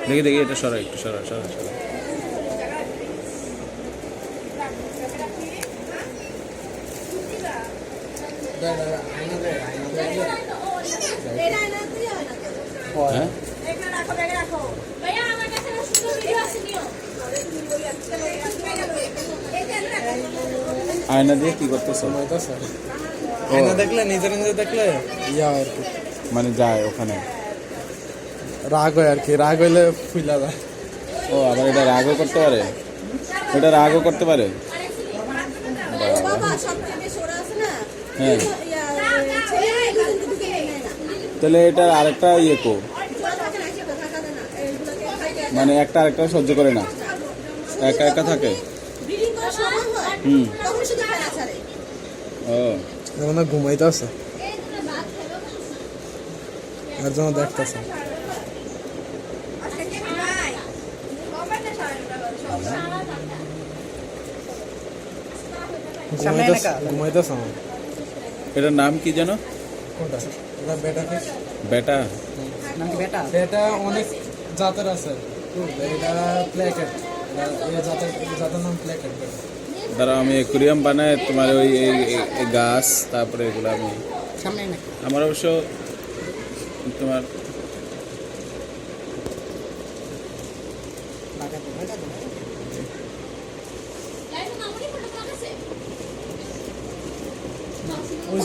দেখি দেখি এটা সরা, একটু সরা সরা সরা। হ্যাঁ আয়না দিয়ে কি করতেছ? আয়না দেখলে নিজে নিজে দেখলে ইয়া আর কি, মানে যায় ওখানে। রাগ হয় আর কি, রাগ হইলে ফুইলা যায়। ও আবার এটা রাগও করতে পারে, এটা রাগও করতে পারে। হ্যাঁ তাহলে এটার আরেকটা ইয়ে কো, মানে একটা আরেকটা সহ্য করে না, একা একা থাকে। হুম ও যেমন ঘুমাইতে আছে আর যেন দেখতেছে। ঘুমাইতেছে আমার। এটার নাম কি যেন? কোনটা? এটা বেটা ফিশ। বেটা? নাম কি বেটা? বেটা অনেক জাতের আছে। এটা প্লেকেট, জাতের নাম প্লেকেট। ধরো আমি অ্যাকুরিয়াম বানাই তোমার ওই এই গাছ, তারপরে এগুলো আমি আমার অবশ্য তোমার ওই